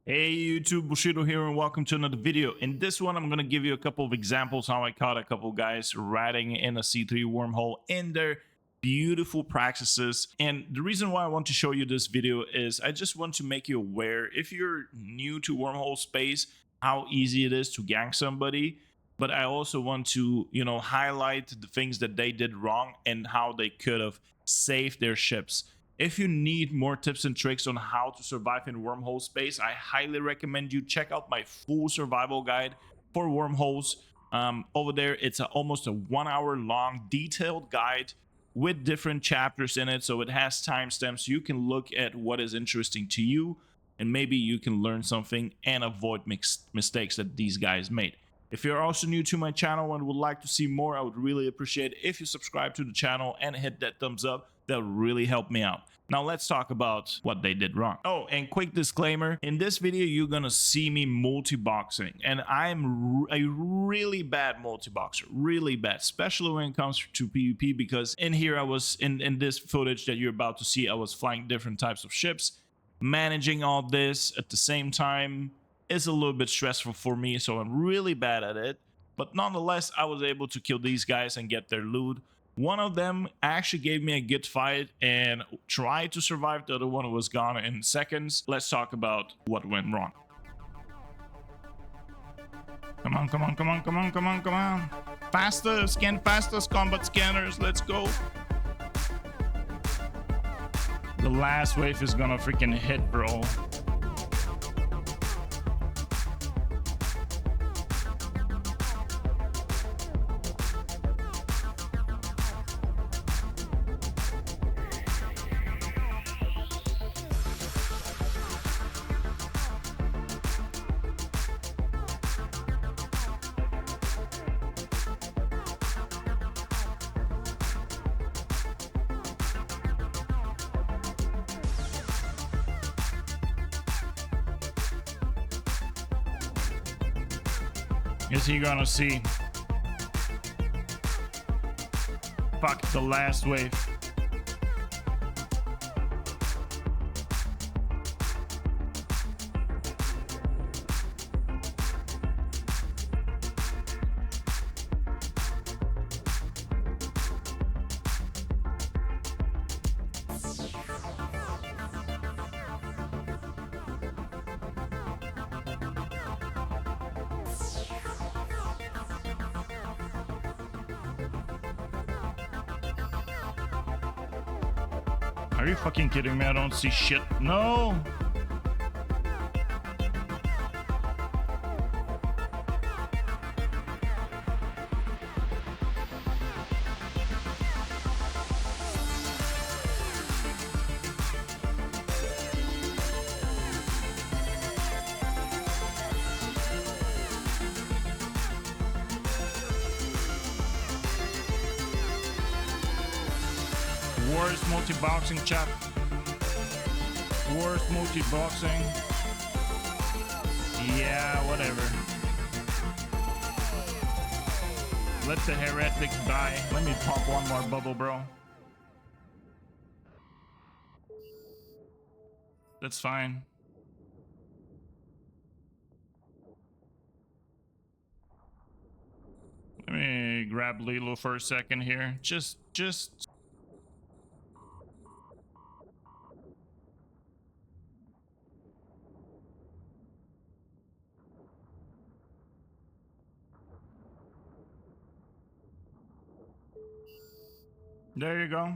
Hey YouTube, Bushido here and welcome to another video. In this one, I'm going to give you a couple of examples how I caught a couple guys ratting in a C3 wormhole in their beautiful practices. And the reason why I want to show you this video is I just want to make you aware, if you're new to wormhole space, how easy it is to gank somebody. But I also want to, highlight the things that they did wrong and how they could have saved their ships. If you need more tips and tricks on how to survive in wormhole space, I highly recommend you check out my full survival guide for wormholes. Over there, it's almost a 1 hour long detailed guide with different chapters in it. So it has timestamps. You can look at what is interesting to you and maybe you can learn something and avoid mistakes that these guys made. If you're also new to my channel and would like to see more, I would really appreciate it if you subscribe to the channel and hit that thumbs up. That would really help me out. Now let's talk about what they did wrong. Oh, and quick disclaimer, in this video you're gonna see me multi-boxing, and I'm a really bad multi-boxer, really bad, especially when it comes to PvP, because in here I was, in this footage that you're about to see, I was flying different types of ships. Managing all this at the same time is a little bit stressful for me, so I'm really bad at it. But nonetheless, I was able to kill these guys and get their loot. One of them actually gave me a good fight and tried to survive. The other one was gone in seconds. Let's talk about what went wrong. Come on, come on, come on, come on, come on, come on. Faster, scan faster, combat scanners, let's go. The last wave is gonna freaking hit, bro. Is he gonna see? Fuck, the last wave. Are you fucking kidding me? I don't see shit. No! Worst multi-boxing, chat. Worst multi-boxing. Yeah, whatever. Let the heretics die. Let me pop one more bubble, bro. That's fine. Let me grab Lilo for a second here. Just there you go.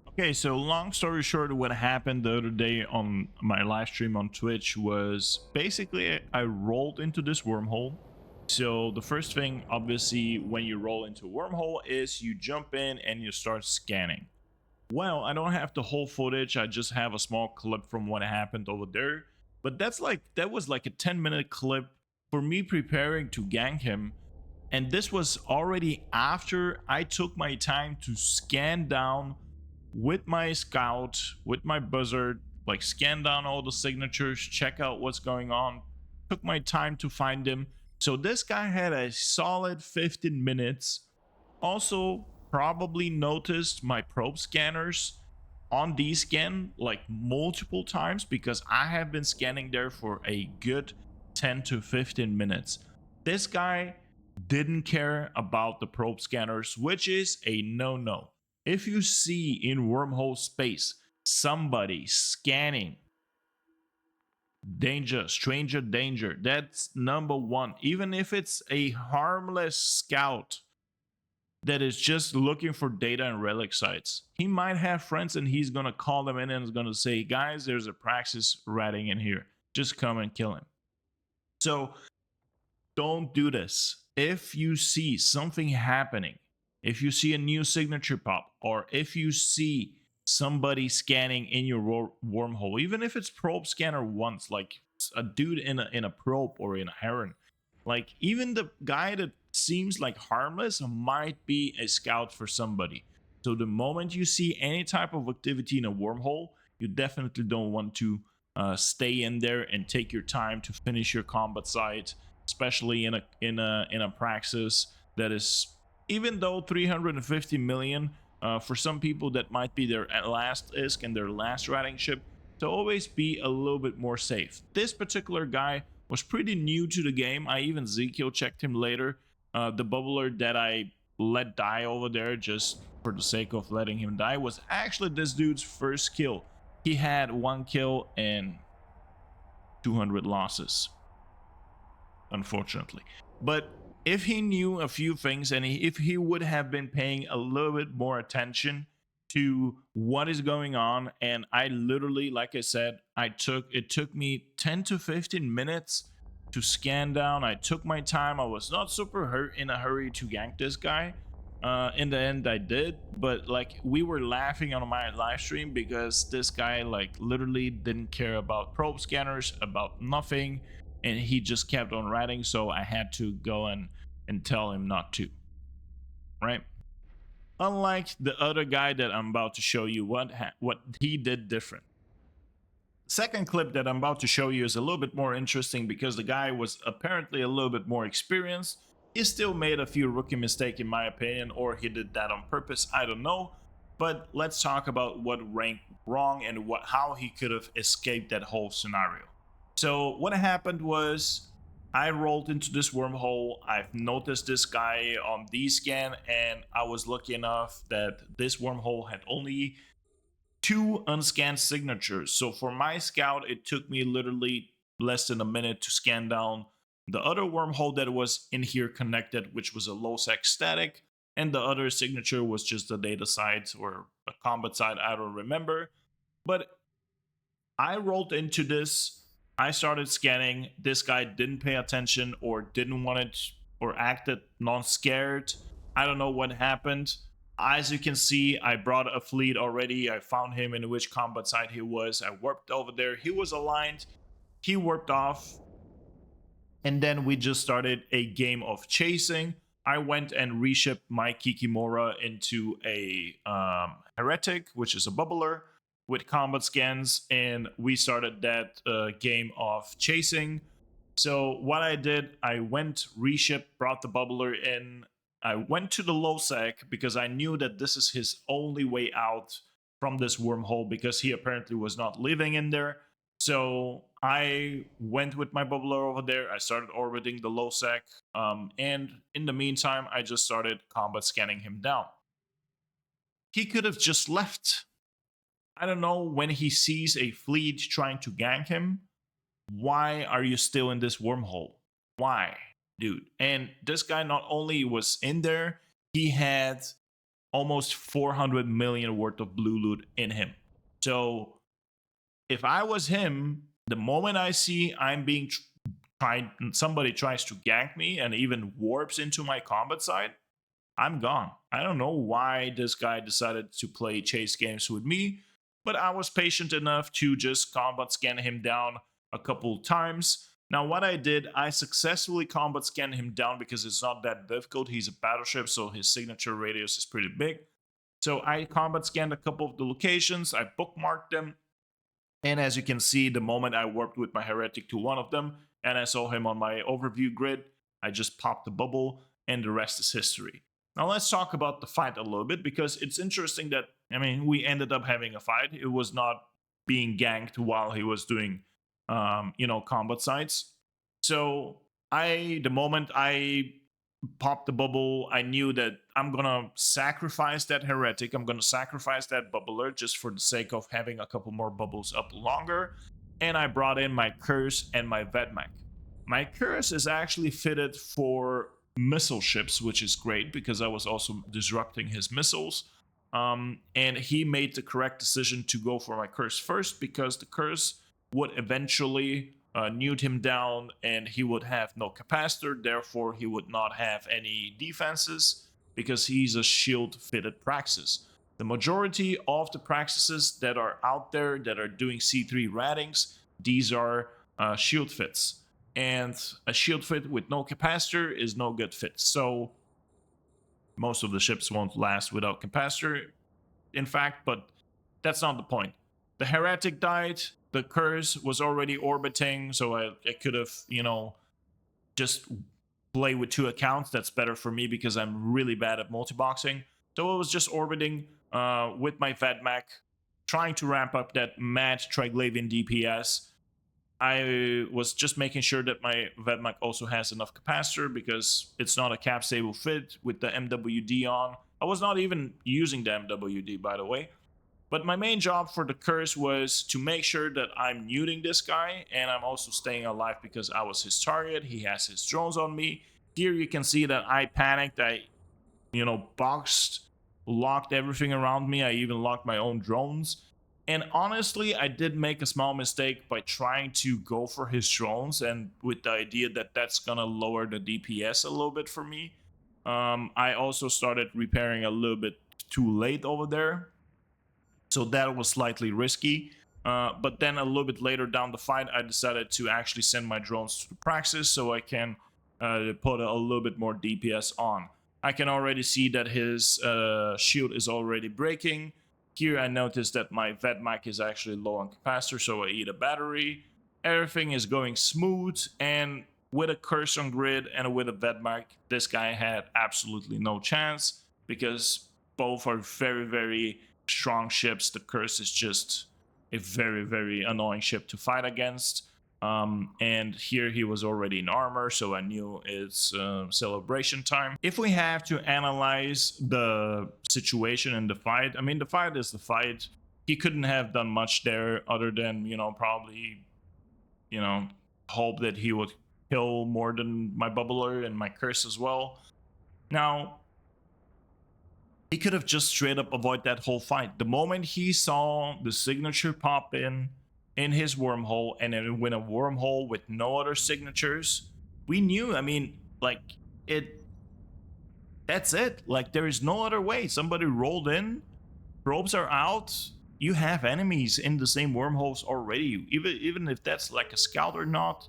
Okay, so long story short, what happened the other day on my live stream on Twitch was basically I rolled into this wormhole. So the first thing, obviously, when you roll into a wormhole is you jump in and you start scanning. Well, I don't have the whole footage. I just have a small clip from what happened over there. But that was like a 10-minute clip for me preparing to gank him. And this was already after I took my time to scan down with my scout, with my buzzard, like scan down all the signatures, check out what's going on, took my time to find him. So this guy had a solid 15 minutes Also, probably noticed my probe scanners on D scan like multiple times because I have been scanning there for a good 10 to 15 minutes. This guy didn't care about the probe scanners, which is a no-no. If you see in wormhole space somebody scanning, danger, stranger danger, that's number one. Even if it's a harmless scout that is just looking for data and relic sites. He might have friends and he's going to call them in and is going to say, guys, there's a praxis ratting in here. Just come and kill him. So don't do this. If you see something happening, if you see a new signature pop, or if you see somebody scanning in your wormhole, even if it's probe scanner once, like a dude in a probe or in a heron, like even the guy that seems like harmless might be a scout for somebody. So the moment you see any type of activity in a wormhole, you definitely don't want to stay in there and take your time to finish your combat site, especially in a praxis that is, even though 350 million, for some people that might be their last ISK and their last riding ship, to always be a little bit more safe. This particular guy was pretty new to the game. I even Ezekiel checked him later. The bubbler that I let die over there just for the sake of letting him die was actually this dude's first kill. He had 1 kill and 200 losses, unfortunately. But if he knew a few things and if he would have been paying a little bit more attention to what is going on, and I literally, like I said, it took me 10 to 15 minutes to scan down. I took my time. I was not super in a hurry to gank this guy. In the end I did, but like we were laughing on my live stream because this guy like literally didn't care about probe scanners, about nothing, and he just kept on writing, so I had to go and tell him not to, right? Unlike the other guy that I'm about to show you what he did different. Second clip that I'm about to show you is a little bit more interesting because the guy was apparently a little bit more experienced. He still made a few rookie mistakes in my opinion, or he did that on purpose, I don't know. But let's talk about what went wrong and how he could have escaped that whole scenario. So what happened was I rolled into this wormhole. I've noticed this guy on D-scan, and I was lucky enough that this wormhole had only 2 unscanned signatures. So for my scout, it took me literally less than a minute to scan down the other wormhole that was in here connected, which was a low sec static, and the other signature was just a data site or a combat site, I don't remember. But I rolled into this. I started scanning. This guy didn't pay attention or didn't want it or acted non-scared. I don't know what happened. As you can see, I brought a fleet already. I found him in which combat site he was. I warped over there. He was aligned. He warped off. And then we just started a game of chasing. I went and reshipped my Kikimora into a heretic, which is a bubbler with combat scans, and we started that game of chasing. So what I did, I went, reshipped, brought the bubbler in. I went to the low sec because I knew that this is his only way out from this wormhole because he apparently was not living in there. So I went with my bubbler over there. I started orbiting the low sec, and in the meantime, I just started combat scanning him down. He could have just left. I don't know, when he sees a fleet trying to gank him, why are you still in this wormhole? Why, dude? And this guy not only was in there, he had almost 400 million worth of blue loot in him. So if I was him, the moment I see I'm being tried, somebody tries to gank me and even warps into my combat site, I'm gone. I don't know why this guy decided to play chase games with me, but I was patient enough to just combat scan him down a couple times. Now what I did, I successfully combat scanned him down because it's not that difficult. He's a battleship, so his signature radius is pretty big. So I combat scanned a couple of the locations, I bookmarked them, and as you can see, the moment I warped with my heretic to one of them and I saw him on my overview grid, I just popped the bubble and the rest is history. Now let's talk about the fight a little bit, because it's interesting that, I mean, we ended up having a fight. It was not being ganked while he was doing, combat sites. So the moment I popped the bubble, I knew that I'm gonna sacrifice that heretic. I'm gonna sacrifice that bubbler just for the sake of having a couple more bubbles up longer. And I brought in my curse and my Vedmak. My curse is actually fitted for missile ships, which is great because I was also disrupting his missiles. And he made the correct decision to go for my curse first, because the curse would eventually nude him down and he would have no capacitor. Therefore, he would not have any defenses because he's a shield fitted Praxis. The majority of the Praxises that are out there that are doing C3 ratings, these are shield fits. And a shield fit with no capacitor is no good fit. So most of the ships won't last without capacitor, in fact, but that's not the point. The heretic died, the curse was already orbiting, so I could have, just play with 2 accounts. That's better for me because I'm really bad at multi-boxing. So I was just orbiting with my Vedmak, trying to ramp up that mad Triglavian DPS. I was just making sure that my Vedmak also has enough capacitor, because it's not a cap stable fit with the MWD on. I was not even using the MWD, by the way. But my main job for the curse was to make sure that I'm muting this guy, and I'm also staying alive because I was his target. He has his drones on me. Here you can see that I panicked. I, boxed, locked everything around me. I even locked my own drones. And honestly, I did make a small mistake by trying to go for his drones, and with the idea that that's gonna lower the DPS a little bit for me. I also started repairing a little bit too late over there, so that was slightly risky. But then a little bit later down the fight, I decided to actually send my drones to the Praxis so I can put a little bit more DPS on. I can already see that his shield is already breaking. Here I noticed that my Vedmak is actually low on capacitor, so I eat a battery. Everything is going smooth, and with a curse on grid and with a Vedmak, this guy had absolutely no chance, because both are very, very strong ships. The curse is just a very, very annoying ship to fight against. And here he was already in armor, so I knew it's celebration time. If we have to analyze the situation in the fight, I mean, the fight is the fight. He couldn't have done much there other than, probably, hope that he would kill more than my bubbler and my curse as well. Now, he could have just straight up avoided that whole fight. The moment he saw the signature pop in his wormhole, and then win a wormhole with no other signatures, we knew, I mean, like, that's it. Like, there is no other way. Somebody rolled in, probes are out, you have enemies in the same wormholes already. Even if that's like a scout or not,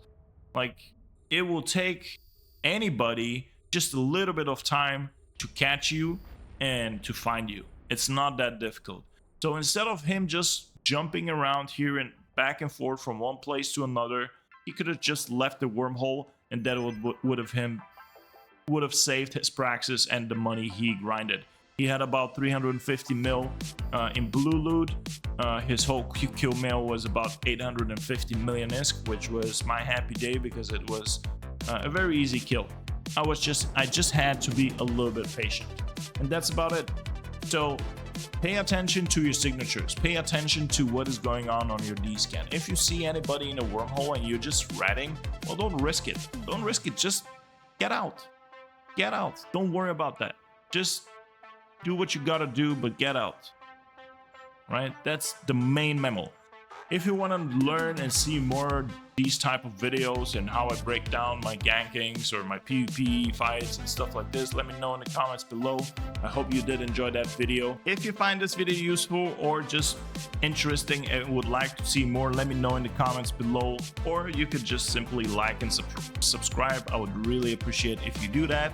like, it will take anybody just a little bit of time to catch you and to find you. It's not that difficult. So instead of him just jumping around here and back and forth from one place to another, he could have just left the wormhole, and that would have saved his Praxis and the money he grinded. He had about 350 mil in blue loot. His whole kill mail was about 850 million ISK, which was my happy day because it was a very easy kill. I just had to be a little bit patient, and that's about it. So pay attention to your signatures. Pay attention to what is going on your D-scan. If you see anybody in a wormhole and you're just ratting, well, don't risk it. Don't risk it. Just get out. Get out. Don't worry about that. Just do what you gotta do, but get out. Right? That's the main memo. If you want to learn and see more these type of videos and how I break down my gankings or my PvP fights and stuff like this, let me know in the comments below. I hope you did enjoy that video. If you find this video useful or just interesting and would like to see more, let me know in the comments below, or you could just simply like and subscribe. I would really appreciate if you do that.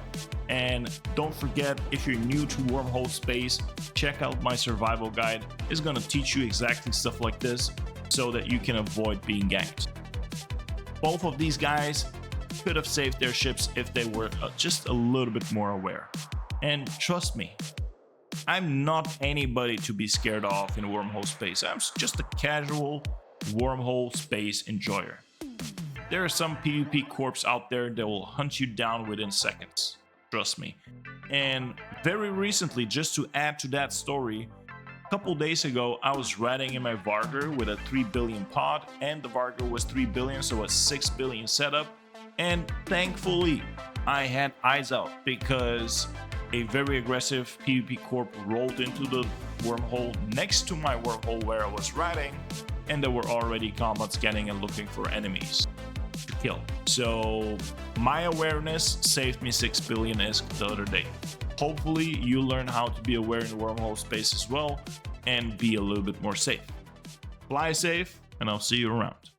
And don't forget, if you're new to Wormhole space, check out my survival guide. It's going to teach you exactly stuff like this so that you can avoid being ganked. Both of these guys could have saved their ships if they were just a little bit more aware. And trust me, I'm not anybody to be scared of in wormhole space. I'm just a casual wormhole space enjoyer. There are some PvP corps out there that will hunt you down within seconds. Trust me. And very recently, just to add to that story, a couple days ago, I was riding in my Varger with a 3 billion pod, and the Varger was 3 billion, so a 6 billion setup. And thankfully, I had eyes out because a very aggressive PvP corp rolled into the wormhole next to my wormhole where I was riding, and there were already combat scanning and looking for enemies to kill. So my awareness saved me 6 billion ISK the other day. Hopefully you learn how to be aware in wormhole space as well and be a little bit more safe. Fly safe, and I'll see you around.